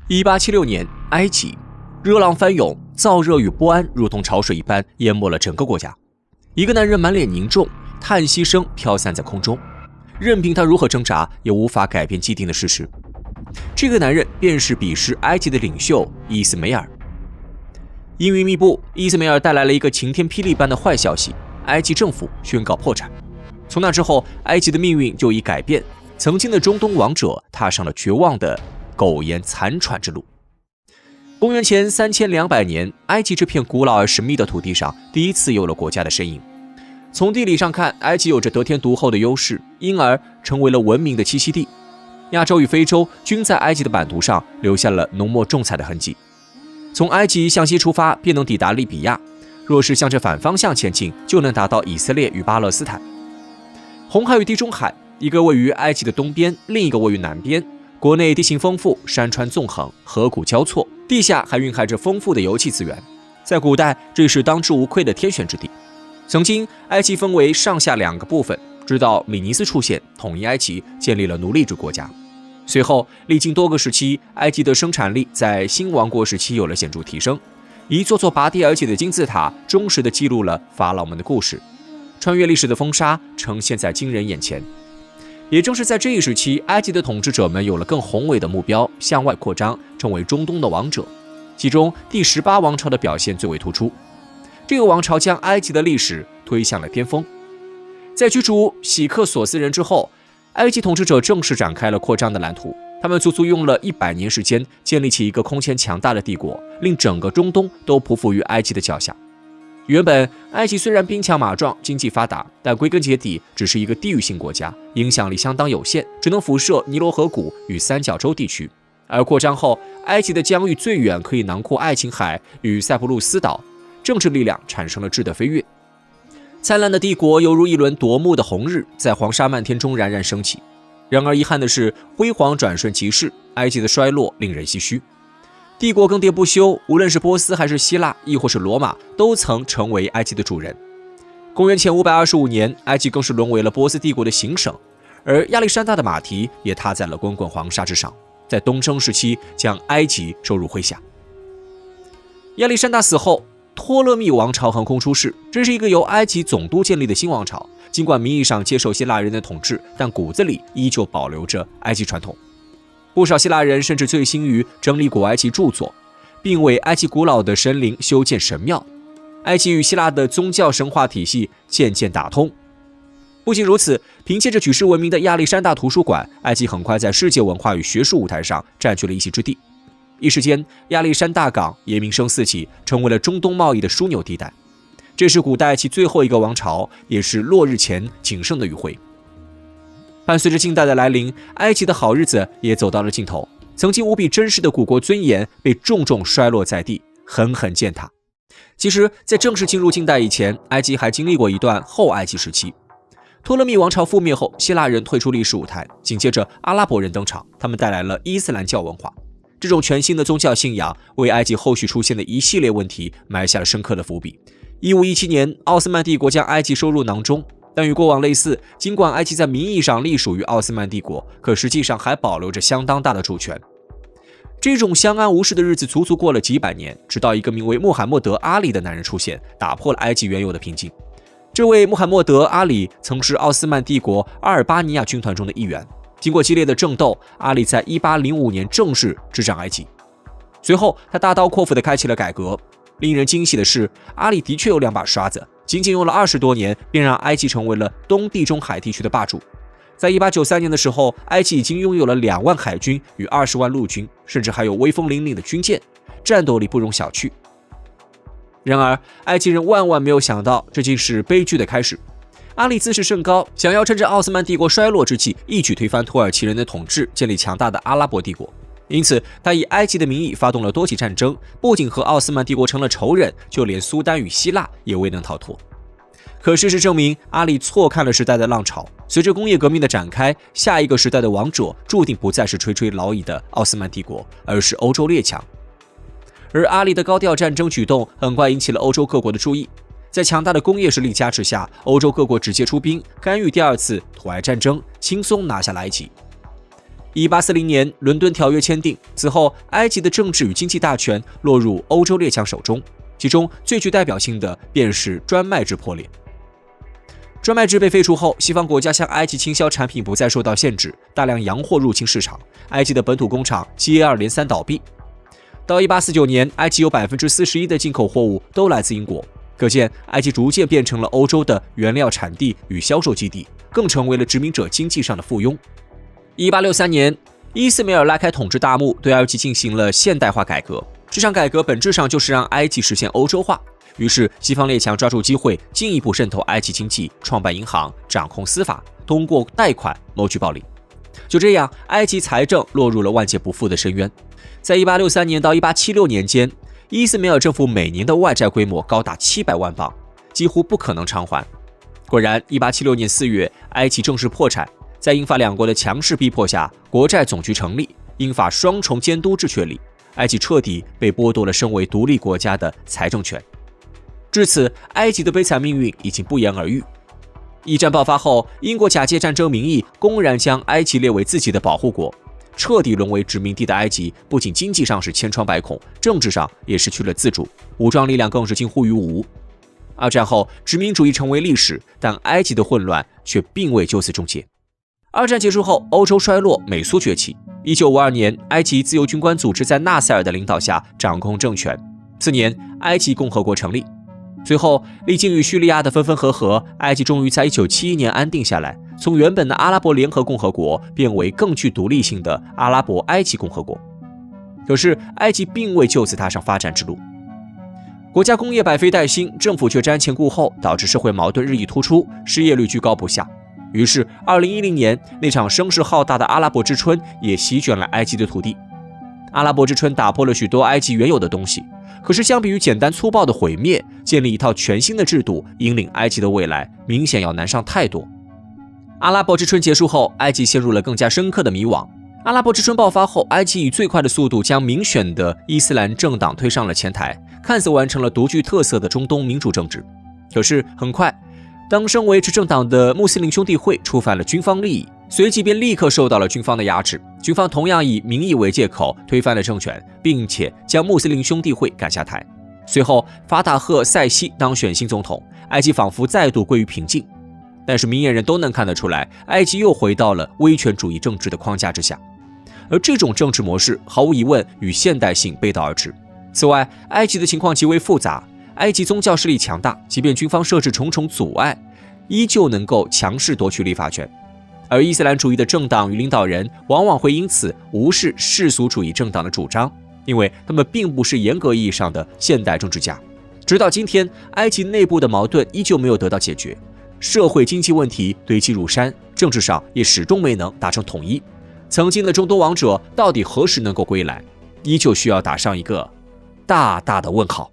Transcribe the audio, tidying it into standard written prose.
1876年，埃及热浪翻涌，燥热与不安如同潮水一般淹没了整个国家。一个男人满脸凝重，叹息声飘散在空中，任凭他如何挣扎，也无法改变既定的事实。这个男人便是彼时埃及的领袖伊斯梅尔。阴云密布，伊斯梅尔带来了一个晴天霹雳般的坏消息：埃及政府宣告破产。从那之后，埃及的命运就已改变，曾经的中东王者踏上了绝望的苟延残喘之路。公元前3200年，埃及这片古老而神秘的土地上第一次有了国家的身影。从地理上看，埃及有着得天独厚的优势，因而成为了文明的栖息地。亚洲与非洲均在埃及的版图上留下了浓墨重彩的痕迹。从埃及向西出发，便能抵达利比亚；若是向着反方向前进，就能达到以色列与巴勒斯坦。红海与地中海，一个位于埃及的东边，另一个位于南边。国内地形丰富，山川纵横，河谷交错，地下还蕴含着丰富的油气资源。在古代，这是当之无愧的天选之地。曾经，埃及分为上下两个部分，直到米尼斯出现，统一埃及，建立了奴隶制国家。随后，历经多个时期，埃及的生产力在新王国时期有了显著提升。一座座拔地而起的金字塔，忠实地记录了法老们的故事，穿越历史的风沙，呈现在今人眼前。也正是在这一时期，埃及的统治者们有了更宏伟的目标，向外扩张，成为中东的王者。其中第18王朝的表现最为突出，这个王朝将埃及的历史推向了巅峰。在驱逐喜克索斯人之后，埃及统治者正式展开了扩张的蓝图。他们足足用了100年时间，建立起一个空前强大的帝国，令整个中东都匍匐于埃及的脚下。原本埃及虽然兵强马壮，经济发达，但归根结底只是一个地域性国家，影响力相当有限，只能辐射尼罗河谷与三角洲地区。而扩张后，埃及的疆域最远可以囊括爱琴海与塞浦路斯岛，政治力量产生了质的飞跃。灿烂的帝国犹如一轮夺目的红日，在黄沙漫天中冉冉升起。然而遗憾的是，辉煌转瞬即逝，埃及的衰落令人唏嘘。帝国更迭不休，无论是波斯还是希腊，亦或是罗马，都曾成为埃及的主人。公元前525年，埃及更是沦为了波斯帝国的行省，而亚历山大的马蹄也踏在了滚滚黄沙之上，在东征时期将埃及收入麾下。亚历山大死后，托勒密王朝横空出世，这是一个由埃及总督建立的新王朝。尽管名义上接受希腊人的统治，但骨子里依旧保留着埃及传统。不少希腊人甚至醉心于整理古埃及著作，并为埃及古老的神灵修建神庙。埃及与希腊的宗教神话体系渐渐打通。不仅如此，凭借着举世闻名的亚历山大图书馆，埃及很快在世界文化与学术舞台上占据了一席之地。一时间，亚历山大港也名声四起，成为了中东贸易的枢纽地带。这是古代其最后一个王朝，也是落日前仅剩的余晖。伴随着近代的来临，埃及的好日子也走到了尽头。曾经无比珍视的古国尊严被重重摔落在地，狠狠践踏。其实，在正式进入近代以前，埃及还经历过一段后埃及时期。托勒密王朝覆灭后，希腊人退出历史舞台，紧接着阿拉伯人登场，他们带来了伊斯兰教文化。这种全新的宗教信仰为埃及后续出现的一系列问题埋下了深刻的伏笔。1517年，奥斯曼帝国将埃及收入囊中，但与过往类似，尽管埃及在名义上隶属于奥斯曼帝国，可实际上还保留着相当大的主权。这种相安无事的日子足足过了几百年，直到一个名为穆罕默德·阿里的男人出现，打破了埃及原有的平静。这位穆罕默德·阿里曾是奥斯曼帝国阿尔巴尼亚军团中的一员。经过激烈的争斗，阿里在1805年正式执掌埃及。随后，他大刀阔斧地开启了改革。令人惊喜的是，阿里的确有2把刷子，仅仅用了20多年，便让埃及成为了东地中海地区的霸主。在1893年的时候，埃及已经拥有了2万海军与20万陆军，甚至还有威风凛凛的军舰，战斗力不容小觑。然而，埃及人万万没有想到，这竟是悲剧的开始。阿里自视甚高，想要趁着奥斯曼帝国衰落之际，一举推翻土耳其人的统治，建立强大的阿拉伯帝国。因此，他以埃及的名义发动了多起战争，不仅和奥斯曼帝国成了仇人，就连苏丹与希腊也未能逃脱。可事实证明，阿里错看了时代的浪潮。随着工业革命的展开，下一个时代的王者注定不再是垂垂老矣的奥斯曼帝国，而是欧洲列强。而阿里的高调战争举动很快引起了欧洲各国的注意。在强大的工业实力加持下，欧洲各国直接出兵干预第2次土埃战争，轻松拿下了埃及。1840年，伦敦条约签订，此后埃及的政治与经济大权落入欧洲列强手中，其中最具代表性的便是专卖制破裂。专卖制被废除后，西方国家向埃及倾销产品不再受到限制，大量洋货入侵市场，埃及的本土工厂接二连三倒闭。到1849年，埃及有41%的进口货物都来自英国，可见埃及逐渐变成了欧洲的原料产地与销售基地，更成为了殖民者经济上的附庸。1863年，伊斯梅尔拉开统治大幕，对埃及进行了现代化改革。这场改革本质上就是让埃及实现欧洲化。于是，西方列强抓住机会，进一步渗透埃及经济，创办银行，掌控司法，通过贷款谋取暴利。就这样，埃及财政落入了万劫不复的深渊。在1863年到1876年间，伊斯梅尔政府每年的外债规模高达700万镑，几乎不可能偿还。果然，1876年4月，埃及正式破产。在英法两国的强势逼迫下，国债总局成立，英法双重监督制确立，埃及彻底被剥夺了身为独立国家的财政权。至此，埃及的悲惨命运已经不言而喻。一战爆发后，英国假借战争名义，公然将埃及列为自己的保护国，彻底沦为殖民地的埃及，不仅经济上是千疮百孔，政治上也失去了自主，武装力量更是近乎于无。二战后，殖民主义成为历史，但埃及的混乱却并未就此终结。二战结束后，欧洲衰落，美苏崛起。1952年，埃及自由军官组织在纳赛尔的领导下掌控政权。次年，埃及共和国成立。随后，历经与叙利亚的分分合合，埃及终于在1971年安定下来，从原本的阿拉伯联合共和国变为更具独立性的阿拉伯埃及共和国。可是，埃及并未就此踏上发展之路。国家工业百废待兴，政府却瞻前顾后，导致社会矛盾日益突出，失业率居高不下。于是，2010年那场声势浩大的阿拉伯之春也席卷了埃及的土地。阿拉伯之春打破了许多埃及原有的东西，可是相比于简单粗暴的毁灭，建立一套全新的制度，引领埃及的未来，明显要难上太多。阿拉伯之春结束后，埃及陷入了更加深刻的迷惘。阿拉伯之春爆发后，埃及以最快的速度将民选的伊斯兰政党推上了前台，看似完成了独具特色的中东民主政治。可是很快，当身为执政党的穆斯林兄弟会触犯了军方利益，随即便立刻受到了军方的压制。军方同样以民意为借口推翻了政权，并且将穆斯林兄弟会赶下台。随后，法塔赫·塞西当选新总统，埃及仿佛再度归于平静。但是明眼人都能看得出来，埃及又回到了威权主义政治的框架之下，而这种政治模式毫无疑问与现代性背道而驰。此外，埃及的情况极为复杂。埃及宗教势力强大，即便军方设置重重阻碍，依旧能够强势夺取立法权。而伊斯兰主义的政党与领导人往往会因此无视世俗主义政党的主张，因为他们并不是严格意义上的现代政治家。直到今天，埃及内部的矛盾依旧没有得到解决，社会经济问题堆积如山，政治上也始终没能达成统一。曾经的中东王者到底何时能够归来，依旧需要打上一个大大的问号。